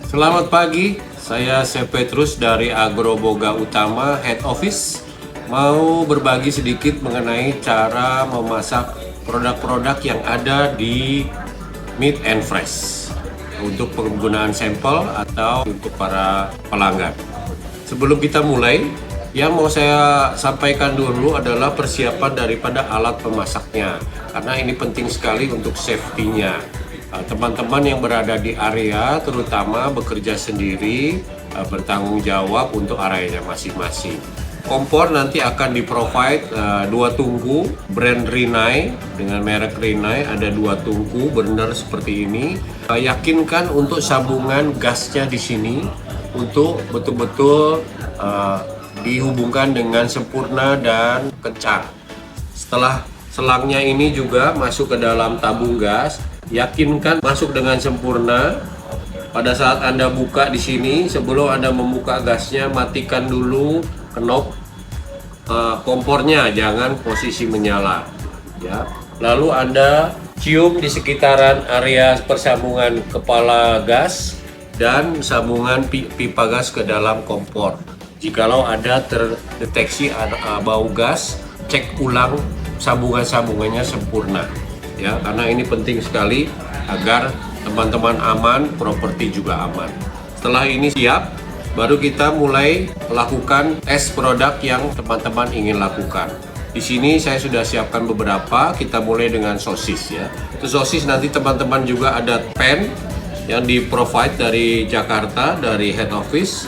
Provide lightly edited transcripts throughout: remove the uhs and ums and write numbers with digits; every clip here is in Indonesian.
Selamat pagi, saya Chef Petrus dari Agroboga Utama Head Office. Mau berbagi sedikit mengenai cara memasak produk-produk yang ada di Meat and Fresh untuk penggunaan sampel atau untuk para pelanggan. Sebelum kita mulai, yang mau saya sampaikan dulu adalah persiapan daripada alat pemasaknya, karena ini penting sekali untuk safety-nya. Teman-teman yang berada di area terutama bekerja sendiri, bertanggung jawab untuk areanya masing-masing. Kompor nanti akan di-provide 2 tungku brand Rinnai dengan merek Rinnai, ada 2 tungku burner seperti ini. Yakinkan untuk sambungan gasnya di sini untuk betul-betul dihubungkan dengan sempurna dan kencang. Setelah selangnya ini juga masuk ke dalam tabung gas, yakinkan masuk dengan sempurna. Pada saat Anda buka di sini, sebelum Anda membuka gasnya, matikan dulu knob kompornya, jangan posisi menyala. Ya. Lalu Anda cium di sekitaran area persambungan kepala gas dan sambungan pipa gas ke dalam kompor. Jikalau ada terdeteksi bau gas, cek ulang sambungan-sambungannya sempurna. Ya, karena ini penting sekali agar teman-teman aman, properti juga aman. Setelah ini siap, baru kita mulai melakukan tes produk yang teman-teman ingin lakukan. Di sini saya sudah siapkan beberapa. Kita mulai dengan sosis ya. Itu sosis nanti teman-teman juga ada pan yang di-provide dari Jakarta, dari head office.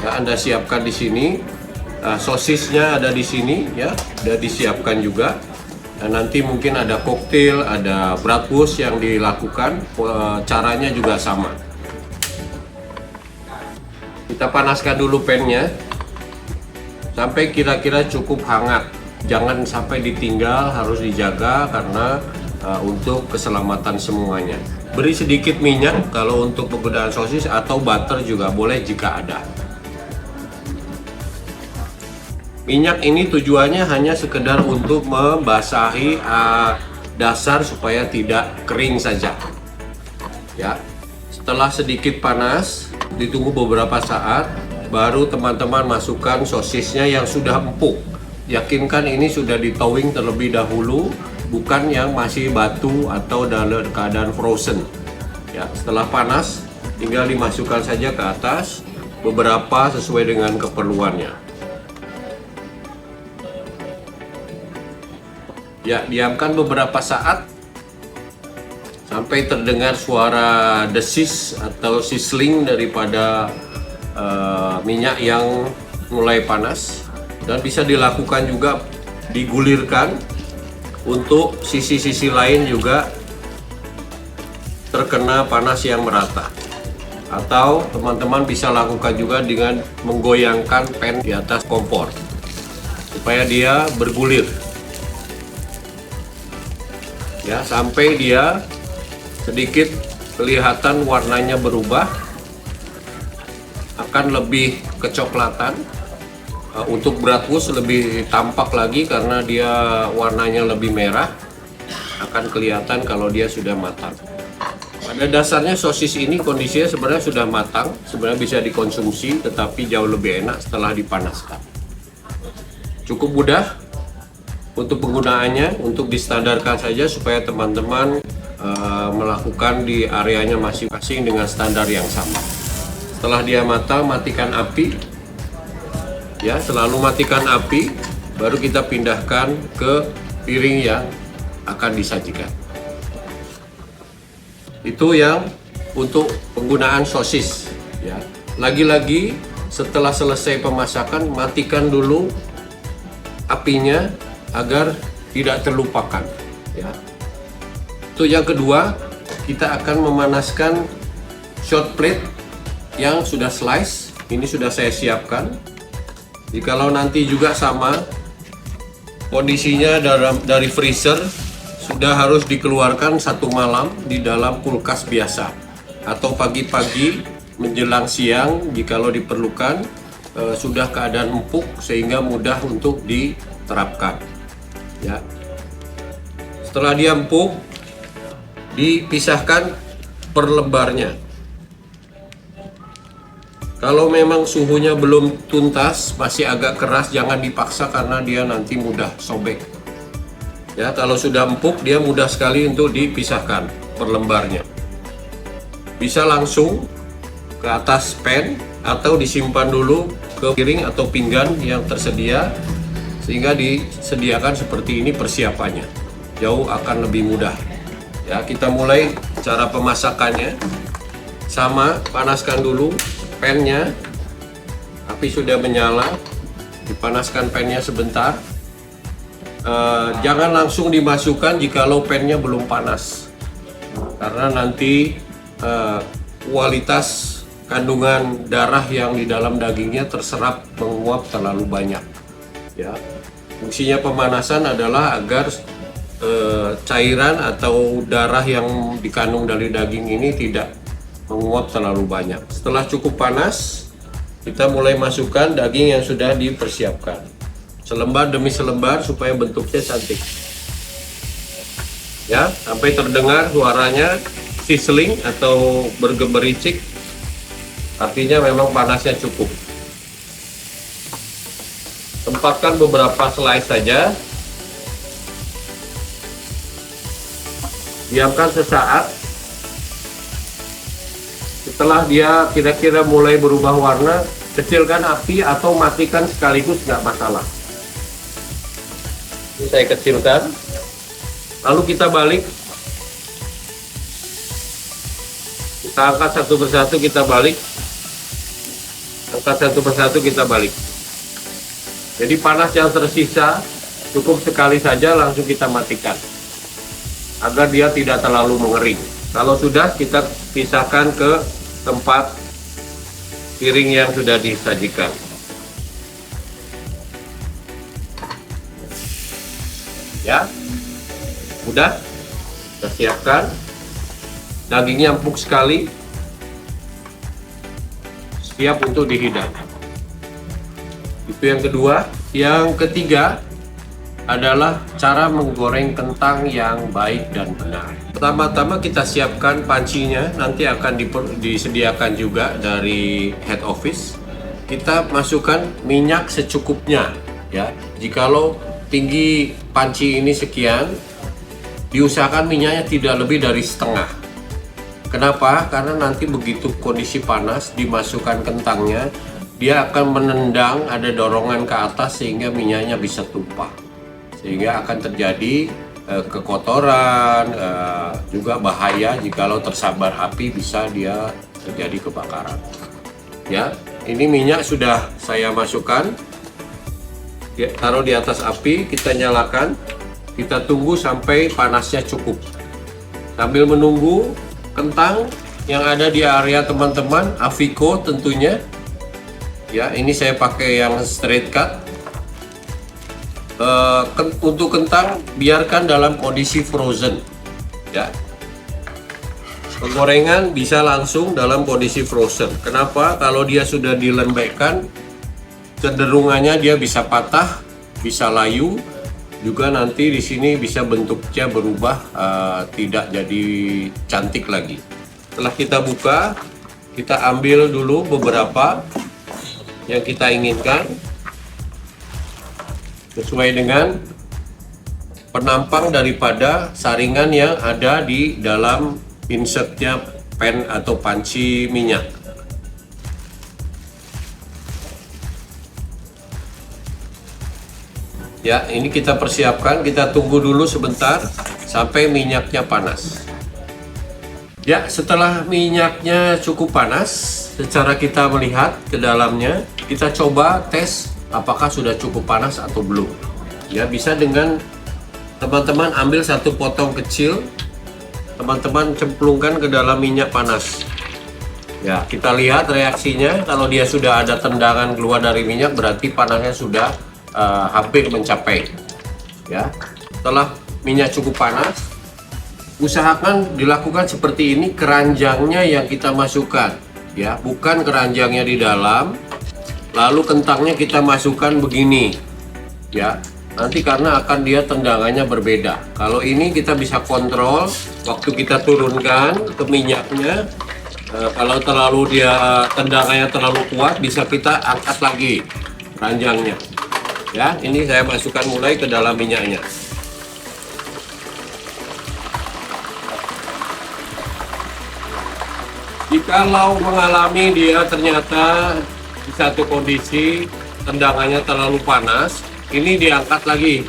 Ya, Anda siapkan di sini. Sosisnya ada di sini ya, sudah disiapkan juga. Dan nanti mungkin ada koktail, ada bratwurst yang dilakukan, caranya juga sama. Kita panaskan dulu pannya sampai kira-kira cukup hangat. Jangan sampai ditinggal, harus dijaga karena untuk keselamatan semuanya. Beri sedikit minyak kalau untuk penggunaan sosis, atau butter juga boleh jika ada. Minyak ini tujuannya hanya sekedar untuk membasahi dasar supaya tidak kering saja. Ya. Setelah sedikit panas, ditunggu beberapa saat, baru teman-teman masukkan sosisnya yang sudah empuk. Yakinkan ini sudah di-thawing terlebih dahulu, bukan yang masih batu atau dalam keadaan frozen. Ya, setelah panas, tinggal dimasukkan saja ke atas, beberapa sesuai dengan keperluannya. Ya, diamkan beberapa saat sampai terdengar suara desis atau sizzling daripada minyak yang mulai panas, dan bisa dilakukan juga digulirkan untuk sisi-sisi lain juga terkena panas yang merata. Atau teman-teman bisa lakukan juga dengan menggoyangkan pan di atas kompor supaya dia bergulir. Ya, sampai dia sedikit kelihatan warnanya berubah, akan lebih kecoklatan. Untuk bratwurst lebih tampak lagi karena dia warnanya lebih merah, akan kelihatan kalau dia sudah matang. Pada dasarnya sosis ini kondisinya sebenarnya sudah matang, sebenarnya bisa dikonsumsi, tetapi jauh lebih enak setelah dipanaskan. Cukup mudah untuk penggunaannya, untuk distandarkan saja supaya teman-teman melakukan di areanya masing-masing dengan standar yang sama. Setelah dia matang, matikan api. Ya, selalu matikan api, baru kita pindahkan ke piring yang akan disajikan. Itu yang untuk penggunaan sosis. Ya, lagi-lagi setelah selesai pemasakan, matikan dulu apinya agar tidak terlupakan. Ya. Itu yang kedua, kita akan memanaskan short plate yang sudah slice. Ini sudah saya siapkan. Jikalau nanti juga sama, kondisinya dari freezer sudah harus dikeluarkan 1 malam di dalam kulkas biasa, atau pagi-pagi menjelang siang jikalau diperlukan, sudah keadaan empuk sehingga mudah untuk diterapkan. Ya. Setelah dia empuk, dipisahkan per lembarnya. Kalau memang suhunya belum tuntas, masih agak keras, jangan dipaksa karena dia nanti mudah sobek. Ya, kalau sudah empuk dia mudah sekali untuk dipisahkan per lembarnya. Bisa langsung ke atas pan atau disimpan dulu ke piring atau pinggan yang tersedia, sehingga disediakan seperti ini persiapannya. Jauh akan lebih mudah. Ya, kita mulai cara pemasakannya. Sama, panaskan dulu pan-nya. Api sudah menyala, dipanaskan pan-nya sebentar. Jangan langsung dimasukkan jikalau pan-nya belum panas, karena nanti kualitas kandungan darah yang di dalam dagingnya terserap menguap terlalu banyak. Ya, fungsinya pemanasan adalah agar cairan atau darah yang dikandung dari daging ini tidak menguap terlalu banyak. Setelah cukup panas, kita mulai masukkan daging yang sudah dipersiapkan, selembar demi selembar supaya bentuknya cantik. Ya, sampai terdengar suaranya sizzling atau bergemericik, artinya memang panasnya cukup. Tempatkan beberapa slice saja, diamkan sesaat. Setelah dia kira-kira mulai berubah warna, kecilkan api atau matikan sekaligus, nggak masalah. Ini saya kecilkan, lalu kita balik, kita angkat satu persatu, kita balik, angkat satu persatu, kita balik. Jadi panas yang tersisa cukup sekali saja, langsung kita matikan agar dia tidak terlalu mengering. Kalau sudah, kita pisahkan ke tempat piring yang sudah disajikan. Ya, udah kita siapkan. Dagingnya empuk sekali, siap untuk dihidang. Itu yang kedua. Yang ketiga adalah cara menggoreng kentang yang baik dan benar. Pertama-tama kita siapkan pancinya, nanti akan disediakan juga dari head office. Kita masukkan minyak secukupnya, ya. Jikalau tinggi panci ini sekian, diusahakan minyaknya tidak lebih dari setengah. Kenapa? Karena nanti begitu kondisi panas, dimasukkan kentangnya, dia akan menendang, ada dorongan ke atas sehingga minyaknya bisa tumpah, sehingga akan terjadi kekotoran, juga bahaya jikalau tersambar api, bisa dia terjadi kebakaran. Ya, ini minyak sudah saya masukkan, taruh di atas api, kita nyalakan, kita tunggu sampai panasnya cukup. Sambil menunggu, kentang yang ada di area teman-teman, Aviko tentunya, ya, ini saya pakai yang straight cut. Untuk kentang biarkan dalam kondisi frozen, ya. Penggorengan bisa langsung dalam kondisi frozen. Kenapa? Kalau dia sudah dilembekkan, cenderungannya dia bisa patah, bisa layu, juga nanti di sini bisa bentuknya berubah, tidak jadi cantik lagi. Setelah kita buka, kita ambil dulu beberapa yang kita inginkan sesuai dengan penampang daripada saringan yang ada di dalam insertnya pan atau panci minyak. Ya, ini kita persiapkan, kita tunggu dulu sebentar sampai minyaknya panas. Ya, setelah minyaknya cukup panas, secara kita melihat ke dalamnya, kita coba tes apakah sudah cukup panas atau belum. Ya, bisa dengan teman-teman ambil satu potong kecil, teman-teman cemplungkan ke dalam minyak panas. Ya, kita lihat reaksinya. Kalau dia sudah ada tendangan keluar dari minyak, berarti panasnya sudah hampir mencapai. Ya, setelah minyak cukup panas, usahakan dilakukan seperti ini, keranjangnya yang kita masukkan, ya, bukan keranjangnya di dalam. Lalu kentangnya kita masukkan begini, ya. Nanti karena akan dia tendangannya berbeda. Kalau ini kita bisa kontrol waktu kita turunkan ke minyaknya, Kalau terlalu dia tendangannya terlalu kuat, bisa kita angkat lagi ranjangnya. Ya, ini saya masukkan mulai ke dalam minyaknya. Jikalau mengalami dia ternyata di satu kondisi tendangannya terlalu panas, ini diangkat lagi,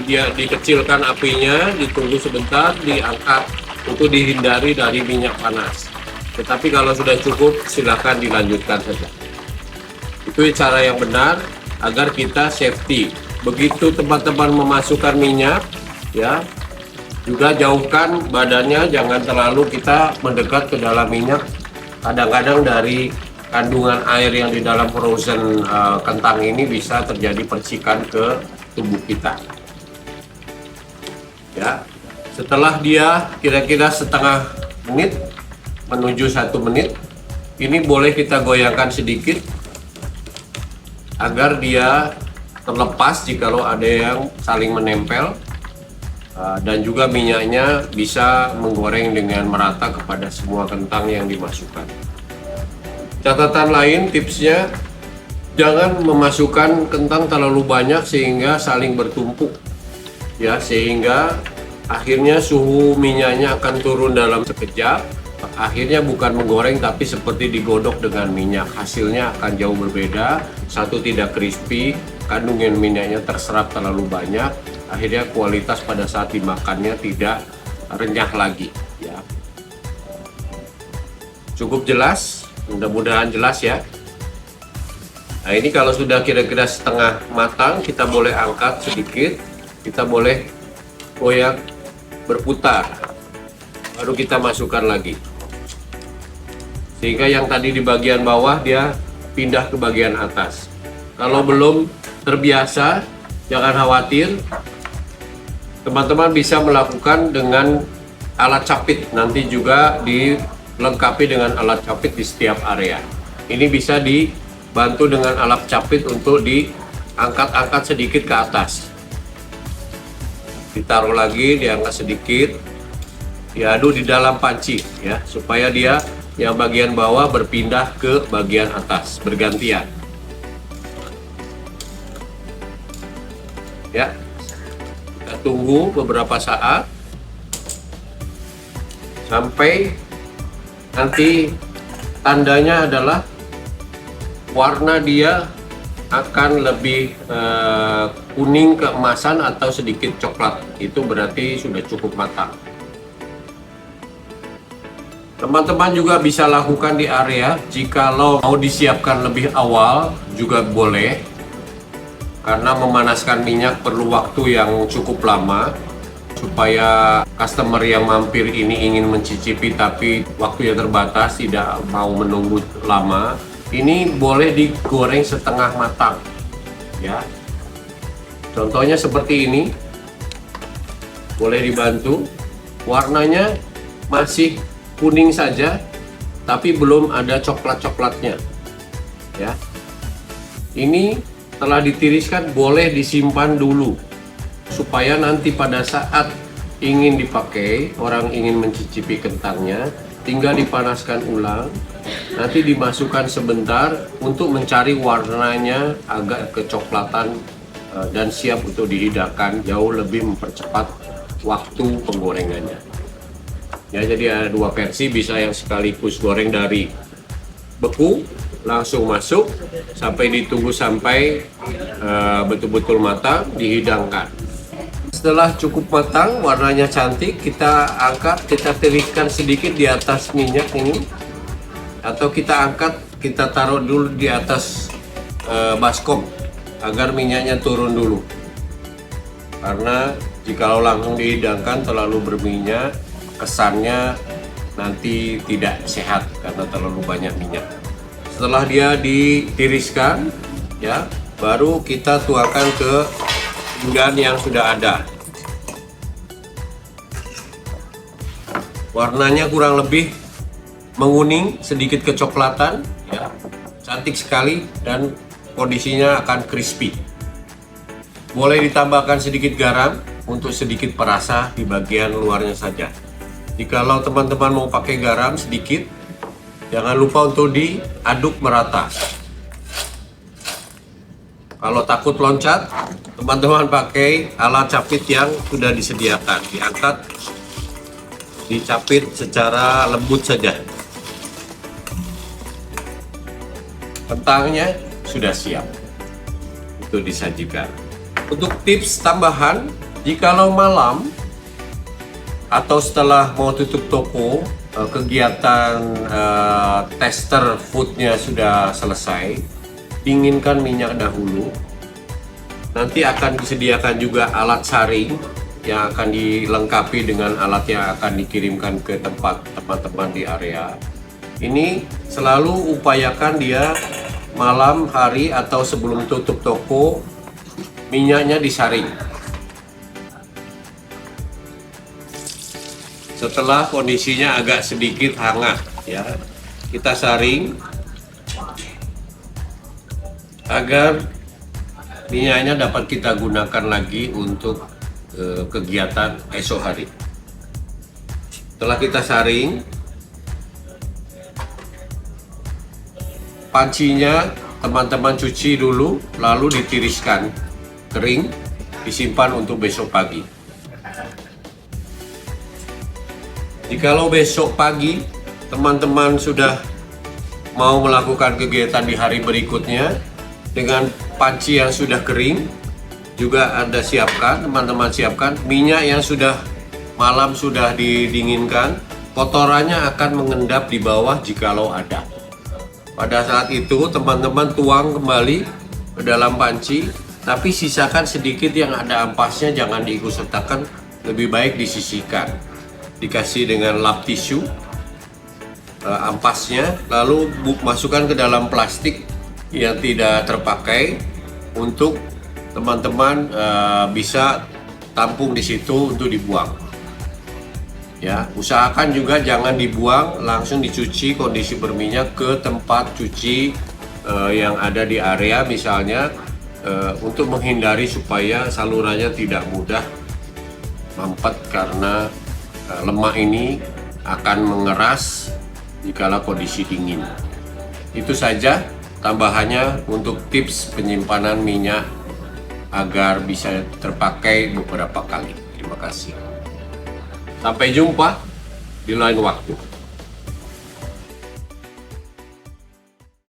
dia dikecilkan apinya, ditunggu sebentar, diangkat untuk dihindari dari minyak panas. Tetapi kalau sudah cukup, silakan dilanjutkan saja. Itu cara yang benar agar kita safety. Begitu teman-teman memasukkan minyak, ya, juga jauhkan badannya, jangan terlalu kita mendekat ke dalam minyak. Kadang-kadang dari kandungan air yang di dalam frozen kentang ini bisa terjadi percikan ke tubuh kita. Ya, setelah dia kira-kira setengah menit menuju 1 menit, ini boleh kita goyangkan sedikit agar dia terlepas jikalau ada yang saling menempel. Dan juga minyaknya bisa menggoreng dengan merata kepada semua kentang yang dimasukkan. Catatan lain, tipsnya, jangan memasukkan kentang terlalu banyak sehingga saling bertumpuk, ya, sehingga akhirnya suhu minyaknya akan turun dalam sekejap. Akhirnya bukan menggoreng tapi seperti digodok dengan minyak. Hasilnya akan jauh berbeda. Satu, tidak crispy, kandungan minyaknya terserap terlalu banyak. Akhirnya kualitas pada saat dimakannya tidak renyah lagi, ya. Cukup jelas, mudah-mudahan jelas ya. Nah, ini kalau sudah kira-kira setengah matang, kita boleh angkat sedikit, kita boleh goyak berputar, baru kita masukkan lagi. Sehingga yang tadi di bagian bawah dia pindah ke bagian atas. Kalau belum terbiasa, jangan khawatir. Teman-teman bisa melakukan dengan alat capit, nanti juga dilengkapi dengan alat capit di setiap area. Ini bisa dibantu dengan alat capit untuk diangkat-angkat sedikit ke atas. Ditaruh lagi, diangkat sedikit, diadu di dalam panci, ya, supaya dia yang bagian bawah berpindah ke bagian atas, bergantian. Ya. Tunggu beberapa saat sampai nanti tandanya adalah warna dia akan lebih kuning keemasan atau sedikit coklat. Itu berarti sudah cukup matang. Teman-teman juga bisa lakukan di area, jikalau mau disiapkan lebih awal juga boleh. Karena memanaskan minyak perlu waktu yang cukup lama, supaya customer yang mampir ini ingin mencicipi tapi waktunya terbatas, tidak mau menunggu lama. Ini boleh digoreng setengah matang, ya. Contohnya seperti ini, boleh dibantu. Warnanya masih kuning saja, tapi belum ada coklat-coklatnya, ya. Ini setelah ditiriskan boleh disimpan dulu supaya nanti pada saat ingin dipakai, orang ingin mencicipi kentangnya, tinggal dipanaskan ulang, nanti dimasukkan sebentar untuk mencari warnanya agak kecoklatan dan siap untuk dihidangkan, jauh lebih mempercepat waktu penggorengannya. Ya, jadi ada dua versi, bisa yang sekaligus goreng dari beku langsung masuk sampai ditunggu sampai betul-betul matang, dihidangkan. Setelah cukup matang, warnanya cantik, kita angkat, kita tiriskan sedikit di atas minyak ini, atau kita angkat, kita taruh dulu di atas baskom agar minyaknya turun dulu. Karena jikalau langsung dihidangkan terlalu berminyak, kesannya nanti tidak sehat karena terlalu banyak minyak. Setelah dia ditiriskan, ya, baru kita tuangkan ke pinggan yang sudah ada. Warnanya kurang lebih menguning, sedikit kecoklatan, ya, cantik sekali dan kondisinya akan crispy. Boleh ditambahkan sedikit garam untuk sedikit perasa di bagian luarnya saja. Jikalau teman-teman mau pakai garam sedikit, Jangan lupa untuk diaduk merata. Kalau takut loncat, teman-teman pakai alat capit yang sudah disediakan. Diangkat, dicapit secara lembut saja. Kentangnya sudah siap untuk disajikan. Untuk tips tambahan, jikalau malam atau setelah mau tutup toko, kegiatan tester foodnya sudah selesai, dinginkan minyak dahulu. Nanti akan disediakan juga alat saring yang akan dilengkapi dengan alat yang akan dikirimkan ke tempat teman-teman di area. Ini selalu upayakan dia malam hari atau sebelum tutup toko, minyaknya disaring. Setelah kondisinya agak sedikit hangat, ya, kita saring agar minyaknya dapat kita gunakan lagi untuk kegiatan esok hari. Setelah kita saring, pancinya teman-teman cuci dulu, lalu ditiriskan kering, disimpan untuk besok pagi. Jikalau besok pagi teman-teman sudah mau melakukan kegiatan di hari berikutnya, dengan panci yang sudah kering juga Anda siapkan, teman-teman siapkan minyak yang sudah malam sudah didinginkan, kotorannya akan mengendap di bawah jikalau ada. Pada saat itu teman-teman tuang kembali ke dalam panci, tapi sisakan sedikit yang ada ampasnya, jangan diikut sertakan, lebih baik disisihkan. Dikasih dengan lap tisu ampasnya, lalu masukkan ke dalam plastik yang tidak terpakai untuk teman-teman bisa tampung di situ untuk dibuang. Ya, usahakan juga jangan dibuang, langsung dicuci kondisi berminyak ke tempat cuci yang ada di area misalnya, untuk menghindari supaya salurannya tidak mudah mampet karena lemak ini akan mengeras jikalau kondisi dingin. Itu saja tambahannya untuk tips penyimpanan minyak agar bisa terpakai beberapa kali. Terima kasih. Sampai jumpa di lain waktu.